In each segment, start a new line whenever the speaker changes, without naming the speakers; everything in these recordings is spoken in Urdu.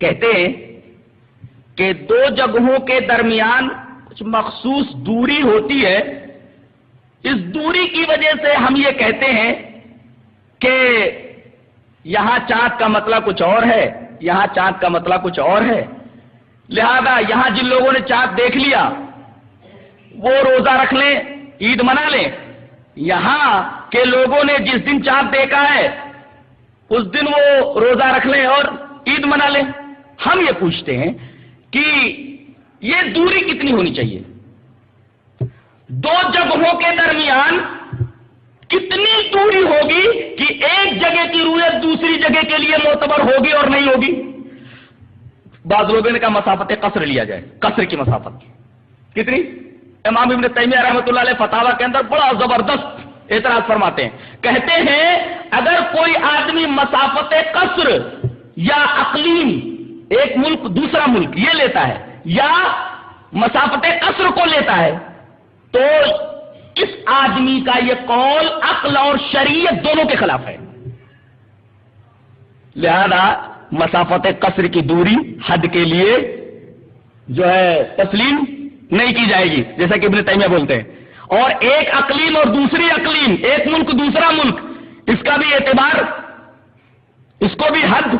کہتے ہیں کہ دو جگہوں کے درمیان کچھ مخصوص دوری ہوتی ہے، اس دوری کی وجہ سے ہم یہ کہتے ہیں کہ یہاں چاند کا مسئلہ کچھ اور ہے، یہاں چاند کا مسئلہ کچھ اور ہے، لہذا یہاں جن لوگوں نے چاند دیکھ لیا وہ روزہ رکھ لیں، عید منا لیں، یہاں کے لوگوں نے جس دن چاند دیکھا ہے اس دن وہ روزہ رکھ لیں اور عید منا لیں۔ ہم یہ پوچھتے ہیں کہ یہ دوری کتنی ہونی چاہیے؟ دو جگہوں کے درمیان کتنی دوری ہوگی کہ ایک جگہ کی رویت دوسری جگہ کے لیے معتبر ہوگی اور نہیں ہوگی؟ بعض لوگوں نے کہا مسافت قصر لیا جائے، قصر کی مسافت کتنی؟ امام ابن تیمیہ رحمۃ اللہ علیہ فتاوی کے اندر بڑا زبردست اعتراض فرماتے ہیں، کہتے ہیں اگر کوئی آدمی مسافت قصر یا اقلیم، ایک ملک دوسرا ملک یہ لیتا ہے یا مسافت قصر کو لیتا ہے تو اس آدمی کا یہ قول عقل اور شریعت دونوں کے خلاف ہے، لہذا مسافت قصر کی دوری حد کے لیے جو ہے تسلیم نہیں کی جائے گی، جیسا کہ ابن تیمیہ بولتے ہیں، اور ایک اقلیم اور دوسری اقلیم، ایک ملک دوسرا ملک، اس کا بھی اعتبار، اس کو بھی حد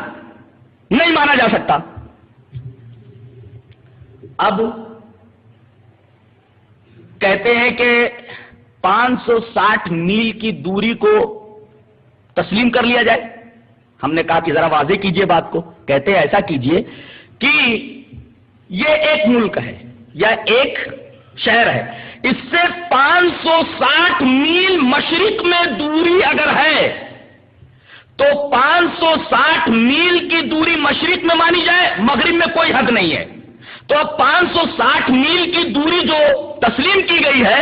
نہیں مانا جا سکتا۔ اب کہتے ہیں کہ 560 میل کی دوری کو تسلیم کر لیا جائے۔ ہم نے کہا کہ ذرا واضح کیجئے بات کو، کہتے ہیں ایسا کیجئے کہ یہ ایک ملک ہے یا ایک شہر ہے، اس سے 560 میل مشرق میں دوری اگر ہے تو 560 میل کی دوری مشرق میں مانی جائے، مغرب میں کوئی حد نہیں ہے، تو اب 560 میل کی دوری جو تسلیم کی گئی ہے،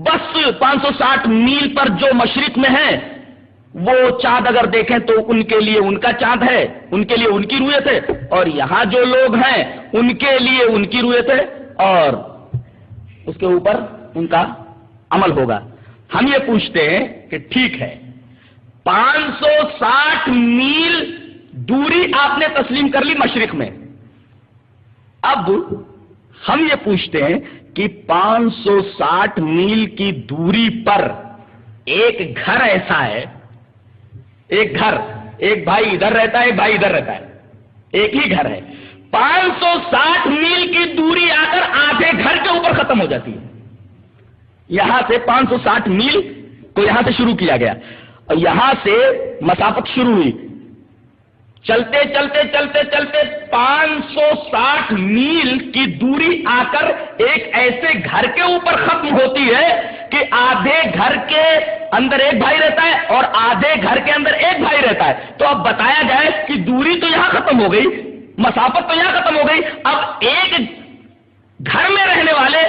بس 560 میل پر جو مشرق میں ہے وہ چاند اگر دیکھیں تو ان کے لیے ان کا چاند ہے، ان کے لیے ان کی رویت ہے، اور یہاں جو لوگ ہیں ان کے لیے ان کی رویت ہے اور اس کے اوپر ان کا عمل ہوگا۔ ہم یہ پوچھتے ہیں کہ ٹھیک ہے 560 میل دوری آپ نے تسلیم کر لی مشرق میں، اب ہم یہ پوچھتے ہیں کہ 560 میل کی دوری پر ایک گھر ایسا ہے، ایک گھر، ایک بھائی ادھر رہتا ہے ایک بھائی ادھر رہتا ہے، ایک ہی گھر ہے، 560 میل کی دوری آ کر آدھے گھر کے اوپر ختم ہو جاتی ہے۔ یہاں سے 560 میل کو یہاں سے شروع کیا گیا اور یہاں سے مسافت شروع ہوئی، چلتے چلتے چلتے چلتے 560 میل کی دوری آ کر ایک ایسے گھر کے اوپر ختم ہوتی ہے کہ آدھے گھر کے اندر ایک بھائی رہتا ہے اور آدھے گھر کے اندر ایک بھائی رہتا ہے۔ تو اب بتایا جائے کہ دوری تو یہاں ختم ہو گئی، مسافت تو یہاں ختم ہو گئی، اب ایک گھر میں رہنے والے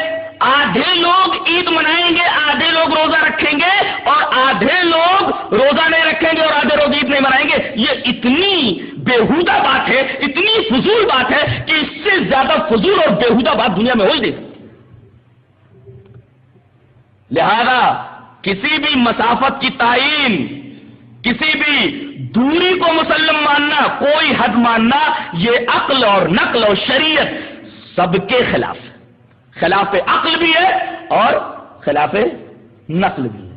آدھے لوگ عید منائیں گے، آدھے لوگ روزہ رکھیں گے اور آدھے لوگ روزہ نہیں رکھیں گے اور آدھے لوگ عید نہیں منائیں گے۔ یہ اتنی بےہودہ بات ہے، اتنی فضول بات ہے کہ اس سے زیادہ فضول اور بےہودہ بات دنیا میں ہو ہی نہیں سکتی۔ لہذا کسی بھی مسافت کی تعین، کسی بھی دوری کو مسلم ماننا، کوئی حد ماننا، یہ عقل اور نقل اور شریعت سب کے خلاف ہے، خلاف عقل بھی ہے اور خلاف نقل بھی ہے۔